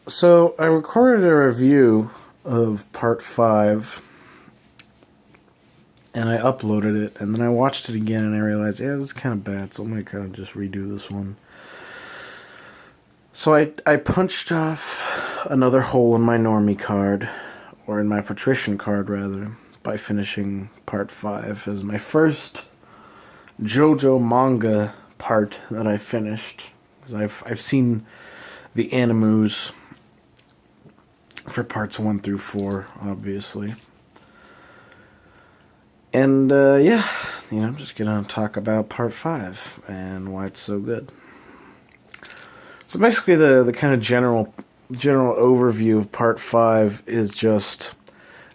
So I recorded a review of part 5 and I uploaded it and then I watched it again and I realized, yeah, this is kind of bad, so I might kind of just redo this one. So I punched off another hole in my normie card, or in my patrician card rather, by finishing part 5 as my first Jojo manga part that I finished. Because I've seen the animus for parts 1 through 4, obviously. And, yeah, I'm just gonna talk about part 5 and why it's so good. So basically the kind of general overview of part 5 is just,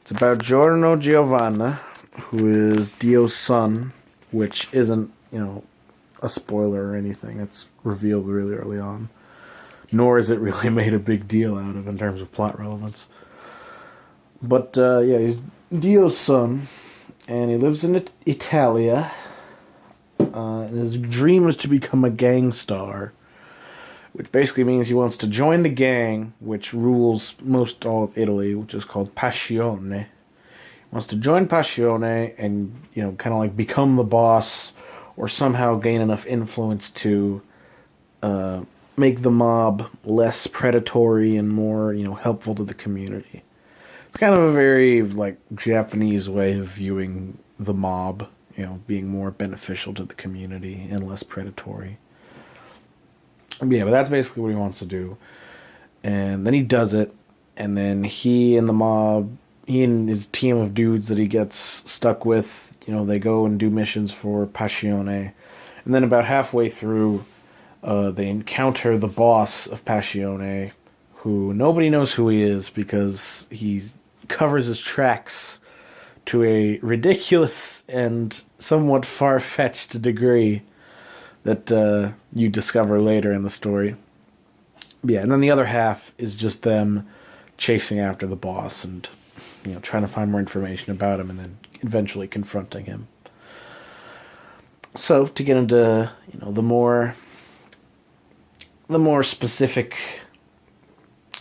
it's about Giorno Giovanna, who is Dio's son, which isn't, a spoiler or anything. It's revealed really early on. Nor is it really made a big deal out of in terms of plot relevance. But, yeah, he's Dio's son, and he lives in Italia, and his dream is to become a gang star, which basically means he wants to join the gang which rules most all of Italy, which is called Passione. He wants to join Passione and, kind of like become the boss or somehow gain enough influence to make the mob less predatory and more, helpful to the community. It's kind of a very, like, Japanese way of viewing the mob, being more beneficial to the community and less predatory. Yeah, but that's basically what he wants to do. And then he does it, and then he and his team of dudes that he gets stuck with, they go and do missions for Passione. And then about halfway through, they encounter the boss of Passione, who nobody knows who he is because he covers his tracks to a ridiculous and somewhat far-fetched degree that you discover later in the story. Yeah, and then the other half is just them chasing after the boss and, trying to find more information about him and then eventually confronting him. So, to get into, the more specific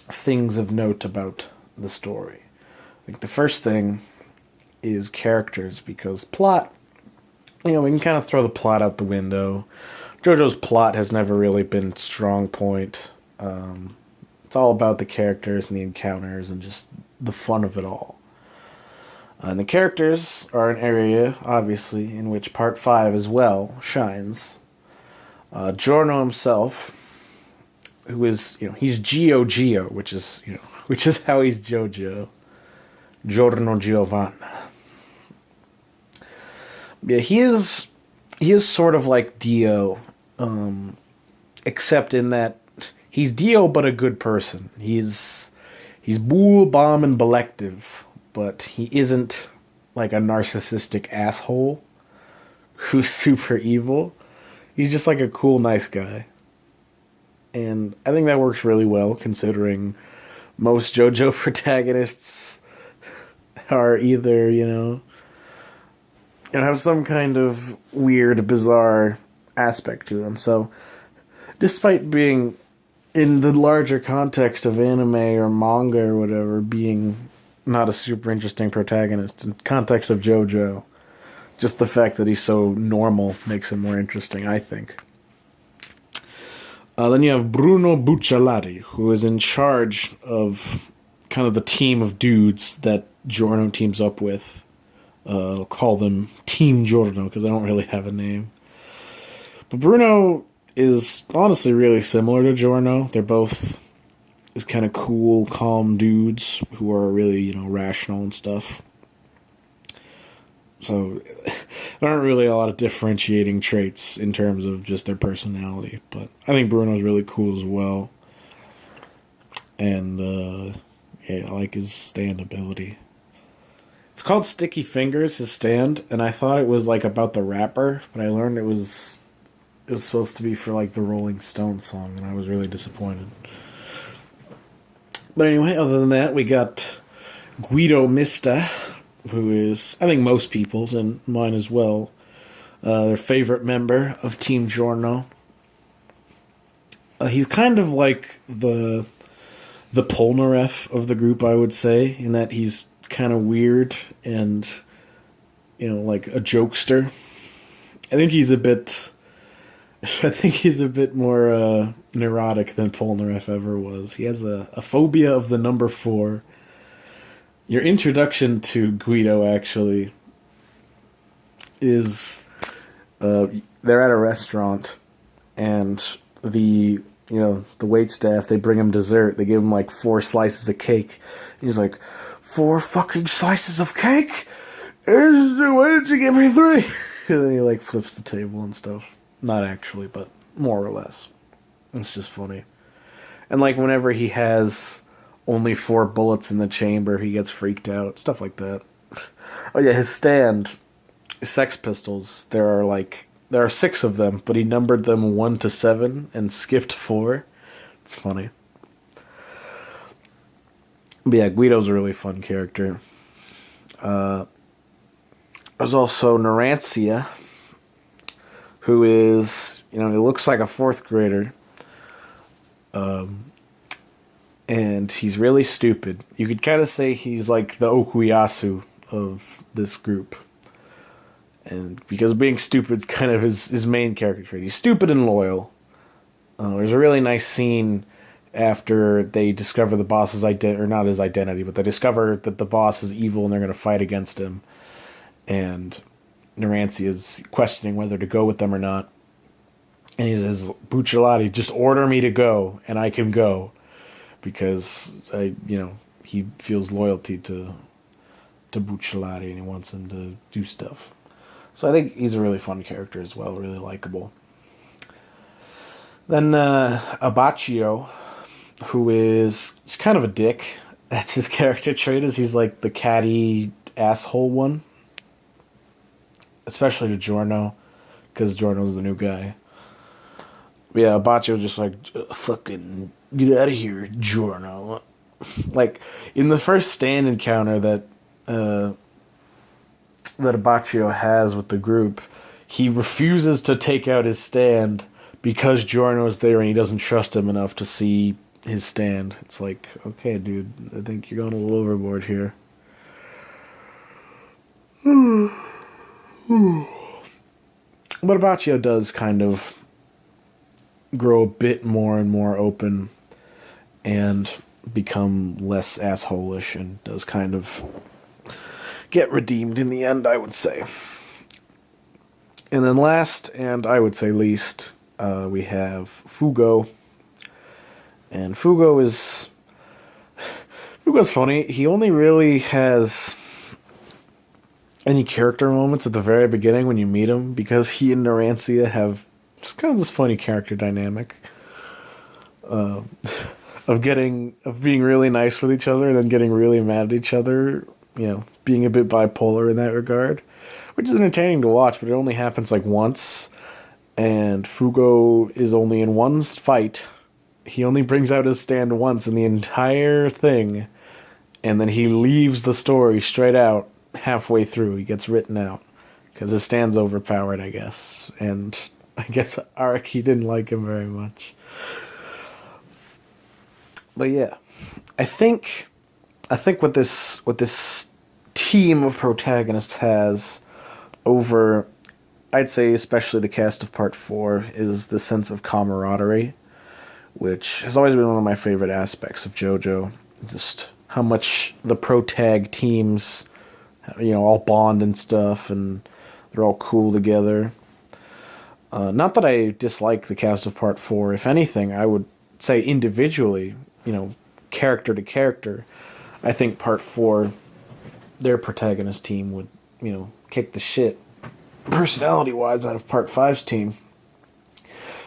things of note about the story. I think the first thing is characters, because plot, we can kind of throw the plot out the window. JoJo's plot has never really been strong point. It's all about the characters and the encounters and just the fun of it all. And the characters are an area, obviously, in which part 5 as well shines. Giorno himself, who is, he's Gio, which is how he's Jojo. Giorno Giovanna. Yeah, he is sort of like Dio, except in that he's Dio but a good person. He's bull, bomb, and belective, but he isn't like a narcissistic asshole who's super evil. He's just like a cool, nice guy. And I think that works really well, considering most JoJo protagonists are either, have some kind of weird, bizarre aspect to them. So, despite being, in the larger context of anime or manga or whatever, being not a super interesting protagonist, in context of JoJo, just the fact that he's so normal makes him more interesting, I think. Then you have Bruno Bucciolati, who is in charge of kind of the team of dudes that Giorno teams up with. I'll call them Team Giorno because I don't really have a name. But Bruno is honestly really similar to Giorno. They're both these kind of cool, calm dudes who are really, rational and stuff. So, there aren't really a lot of differentiating traits in terms of just their personality. But I think Bruno's really cool as well. And, yeah, I like his stand ability. It's called Sticky Fingers, his stand, and I thought it was, like, about the rapper, but I learned it was supposed to be for, like, the Rolling Stones song, and I was really disappointed. But anyway, other than that, we got Guido Mista, who is, I think most people's, and mine as well, their favorite member of Team Giorno. He's kind of like the the Polnareff of the group, I would say, in that he's kind of weird and, like a jokester. I think he's a bit more neurotic than Polnareff ever was. He has a phobia of the number 4. Your introduction to Guido, actually, is they're at a restaurant, and the wait staff, they bring him dessert. They give him like 4 slices of cake. And he's like, 4 fucking slices of cake? Why did you give me 3? And then he like flips the table and stuff. Not actually, but more or less. It's just funny. And like whenever he has only 4 bullets in the chamber, he gets freaked out. Stuff like that. Oh yeah, his stand, Sex Pistols, there are 6 of them, but he numbered them 1 to 7 and skipped 4. It's funny. But yeah, Guido's a really fun character. There's also Narantia, who is, he looks like a 4th grader. And he's really stupid. You could kind of say he's like the Okuyasu of this group. And because being stupid is kind of his main character trait. He's stupid and loyal. There's a really nice scene after they discover the boss's identity, or not his identity, but they discover that the boss is evil and they're going to fight against him. And Narantia is questioning whether to go with them or not. And he says, Bucciolati, just order me to go, and I can go. Because, he feels loyalty to Bucciolati, and he wants him to do stuff. So I think he's a really fun character as well, really likable. Then Abbacchio, who is kind of a dick. That's his character trait, is he's like the catty asshole one. Especially to Giorno, because Giorno's the new guy. But yeah, Abbacchio just like, fucking get out of here, Giorno. Like, in the first stand encounter that Abbacchio has with the group, he refuses to take out his stand because Giorno's there and he doesn't trust him enough to see his stand. It's like, okay, dude, I think you're going a little overboard here. But Abbacchio does kind of grow a bit more and more open and become less asshole-ish, and does kind of get redeemed in the end, I would say. And then last, and I would say least, we have Fugo. And Fugo's funny. He only really has any character moments at the very beginning when you meet him, because he and Narantia have just kind of this funny character dynamic of being really nice with each other and then getting really mad at each other, being a bit bipolar in that regard, which is entertaining to watch, but it only happens like once, and Fugo is only in one fight. He only brings out his stand once in the entire thing, and then he leaves the story straight out halfway through. He gets written out because his stand's overpowered, I guess, and I guess Araki didn't like him very much. But yeah, I think what this team of protagonists has over, I'd say especially the cast of Part 4, is the sense of camaraderie, which has always been one of my favorite aspects of JoJo. Just how much the protag teams, all bond and stuff, and they're all cool together. Not that I dislike the cast of Part 4. If anything, I would say individually, character to character, I think Part 4, their protagonist team would, kick the shit, personality-wise, out of Part 5's team.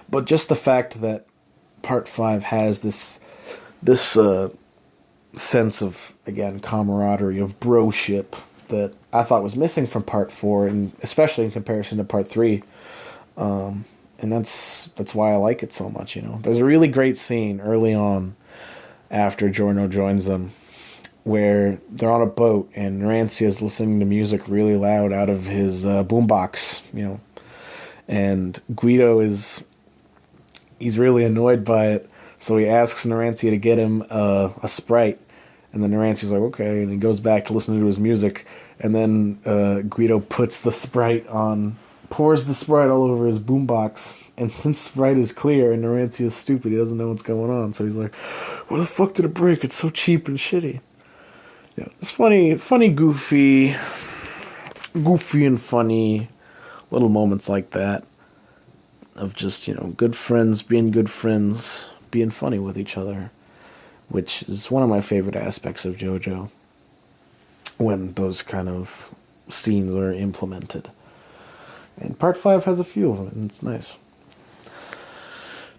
But just the fact that Part 5 has this sense of, again, camaraderie, of broship, that I thought was missing from Part 4, and especially in comparison to Part 3. And that's why I like it so much, There's a really great scene early on after Giorno joins them where they're on a boat and Narantia is listening to music really loud out of his boombox, and Guido he's really annoyed by it, So he asks Narantia to get him a Sprite, and then Narantia's like, okay, and he goes back to listen to his music, and then Guido puts the Sprite on, pours the Sprite all over his boombox, and since Sprite is clear and Narantia is stupid, he doesn't know what's going on, so he's like, why the fuck did it break? It's so cheap and shitty. Yeah, it's funny, goofy and funny little moments like that of just, good friends being funny with each other, which is one of my favorite aspects of JoJo when those kind of scenes are implemented. And Part 5 has a few of them, and it's nice.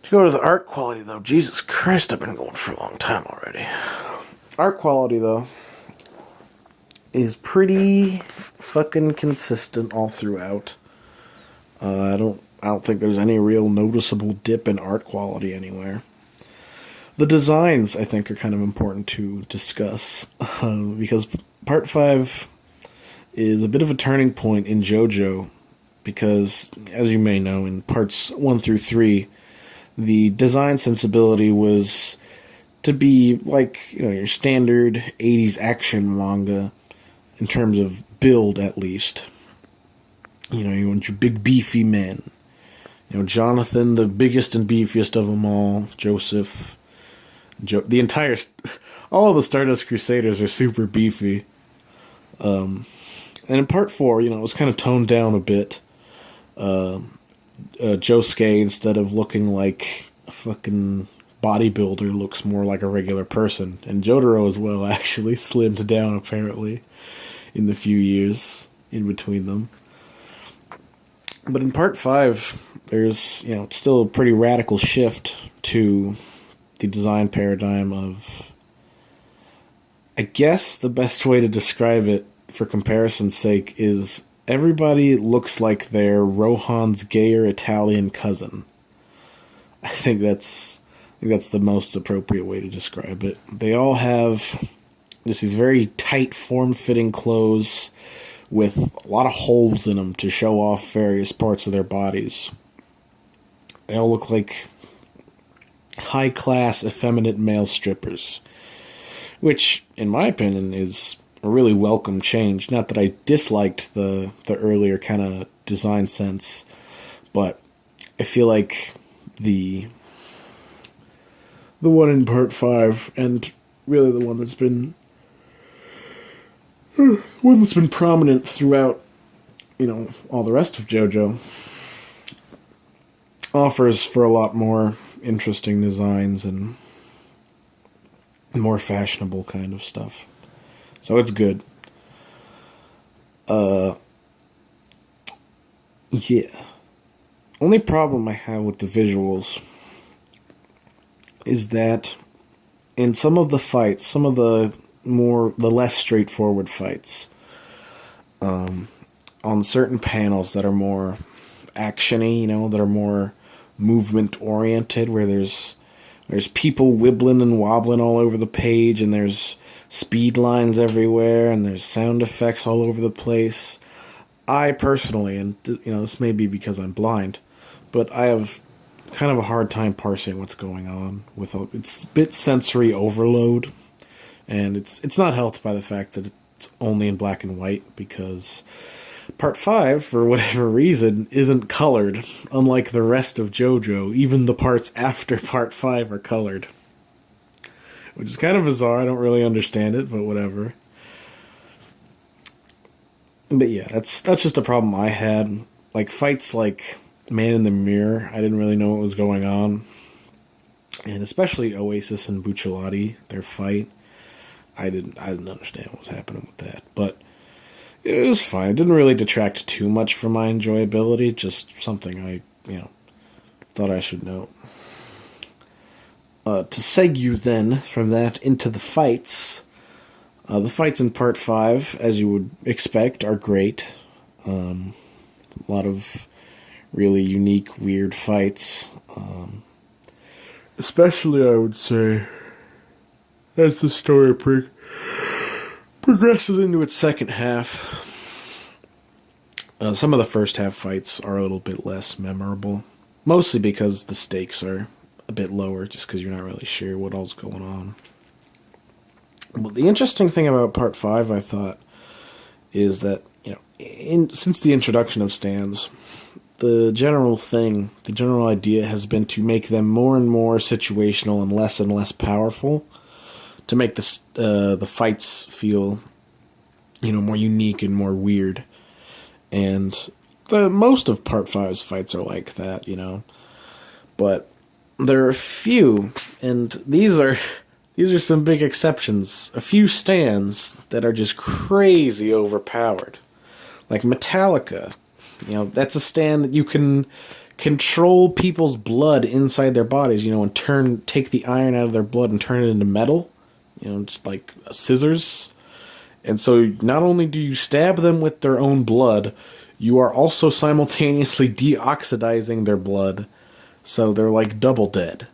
To go to the art quality, though, Jesus Christ, I've been going for a long time already. Art quality, though, is pretty fucking consistent all throughout. I don't think there's any real noticeable dip in art quality anywhere. The designs, I think, are kind of important to discuss, because Part 5 is a bit of a turning point in JoJo, because, as you may know, in Parts 1 through 3, the design sensibility was to be like, your standard 80s action manga, in terms of build, at least. You want your big, beefy men. Jonathan, the biggest and beefiest of them all. Joseph. All of the Stardust Crusaders are super beefy. And in Part 4, it was kind of toned down a bit. Josuke, instead of looking like a fucking bodybuilder, looks more like a regular person. And Jotaro as well, actually, slimmed down, apparently, in the few years in between them. But in Part 5, there's, still a pretty radical shift to the design paradigm of, I guess the best way to describe it, for comparison's sake, is everybody looks like they're Rohan's gayer Italian cousin. I think that's the most appropriate way to describe it. They all have just these very tight, form-fitting clothes with a lot of holes in them to show off various parts of their bodies. They all look like high-class, effeminate male strippers, which, in my opinion, is a really welcome change. Not that I disliked the earlier kind of design sense, but I feel like the one in Part 5, and really the one that's been prominent throughout, all the rest of JoJo, offers for a lot more interesting designs and more fashionable kind of stuff. So it's good. Yeah. Only problem I have with the visuals is that in some of the fights, some of the less straightforward fights, on certain panels that are more actiony, that are more movement oriented, where there's people wibbling and wobbling all over the page, and there's speed lines everywhere, and there's sound effects all over the place. I personally, and this may be because I'm blind, but I have kind of a hard time parsing what's going on with it's a bit sensory overload, and it's not helped by the fact that it's only in black and white, because Part 5, for whatever reason, isn't colored, unlike the rest of JoJo. Even the parts after Part 5 are colored, which is kind of bizarre. I don't really understand it, but whatever. But yeah, that's just a problem I had. Like, fights like Man in the Mirror, I didn't really know what was going on. And especially Oasis and Bucciolati, their fight, I didn't understand what was happening with that. But it was fine. It didn't really detract too much from my enjoyability, just something I, thought I should note. To segue then from that into the fights. The fights in Part 5, as you would expect, are great. A lot of really unique, weird fights. Especially, I would say, as the story progresses into its second half. Some of the first half fights are a little bit less memorable. Mostly because the stakes are a bit lower, just because you're not really sure what all's going on. But the interesting thing about Part 5, I thought, is that, since the introduction of stands, the general idea has been to make them more and more situational and less powerful, to make the fights feel, more unique and more weird. And most of Part 5's fights are like that, But there are a few, and these are some big exceptions. A few stands that are just crazy overpowered. Like Metallica. That's a stand that you can control people's blood inside their bodies, and take the iron out of their blood and turn it into metal. Just like scissors. And so not only do you stab them with their own blood, you are also simultaneously deoxidizing their blood. So they're like double dead.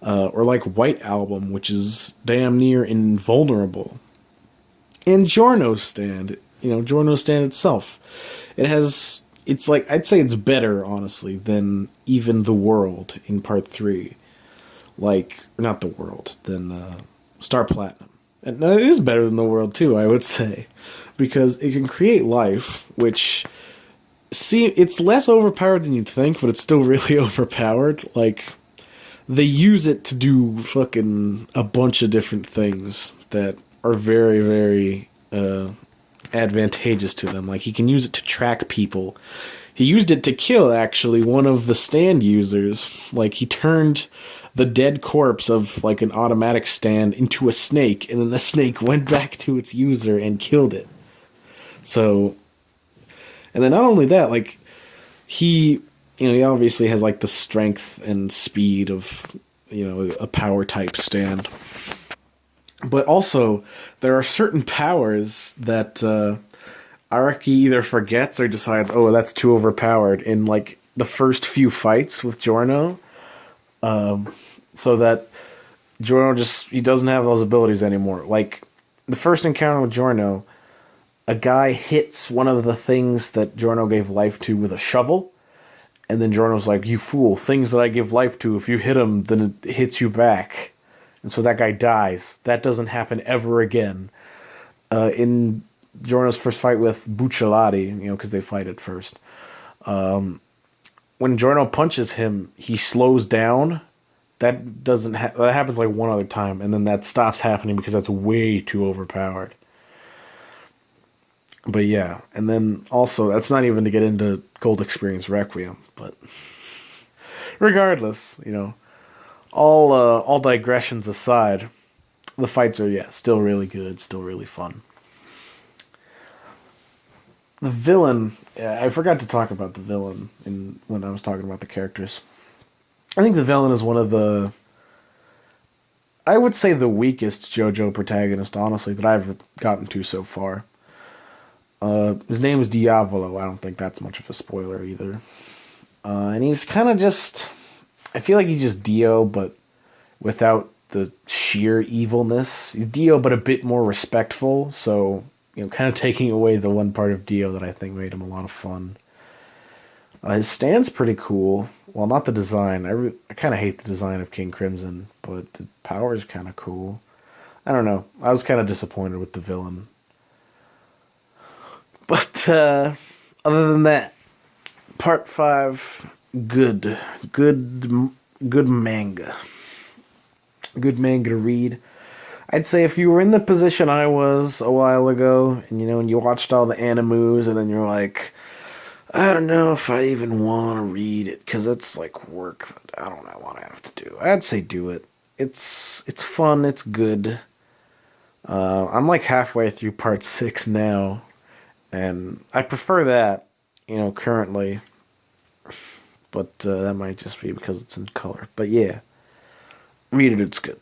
Or like White Album, which is damn near invulnerable. And Giorno's stand, Giorno's stand itself. It's like, I'd say it's better, honestly, than even The World in Part 3. Like, not The World, than Star Platinum. And no, it is better than The World, too, I would say. Because it can create life, which... See, it's less overpowered than you'd think, but it's still really overpowered. Like, they use it to do fucking a bunch of different things that are very, very advantageous to them. Like, he can use it to track people. He used it to kill, actually, one of the stand users. Like, he turned the dead corpse of, like, an automatic stand into a snake, and then the snake went back to its user and killed it. So... And then not only that, like, he obviously has, like, the strength and speed of, a power-type stand. But also, there are certain powers that Araki either forgets or decides, oh, that's too overpowered in, like, the first few fights with Giorno. So that Giorno he doesn't have those abilities anymore. Like, the first encounter with Giorno... A guy hits one of the things that Giorno gave life to with a shovel, and then Giorno's like, you fool, things that I give life to, if you hit him, then it hits you back. And so that guy dies. That doesn't happen ever again. In Giorno's first fight with Bucciolati, because they fight at first, when Giorno punches him, he slows down. That happens like one other time, and then that stops happening because that's way too overpowered. But yeah, and then also, that's not even to get into Gold Experience Requiem, but regardless, all digressions aside, the fights are, still really good, still really fun. The villain, I forgot to talk about the villain when I was talking about the characters. I think the villain is one of the, I would say the weakest JoJo protagonist, honestly, that I've gotten to so far. His name is Diavolo. I don't think that's much of a spoiler either. And he's kind of just... I feel like he's just Dio, but without the sheer evilness. He's Dio, but a bit more respectful. So, kind of taking away the one part of Dio that I think made him a lot of fun. His stand's pretty cool. Well, not the design. I kind of hate the design of King Crimson, but the power's kind of cool. I don't know. I was kind of disappointed with the villain. But other than that, Part 5, good manga. Good manga to read. I'd say if you were in the position I was a while ago, and and you watched all the animus, and then you're like, I don't know if I even want to read it, because it's like work that I don't want to have to do. I'd say do it. It's fun, it's good. I'm like halfway through Part 6 now. And I prefer that, currently. But that might just be because it's in color. But yeah, read it, it's good.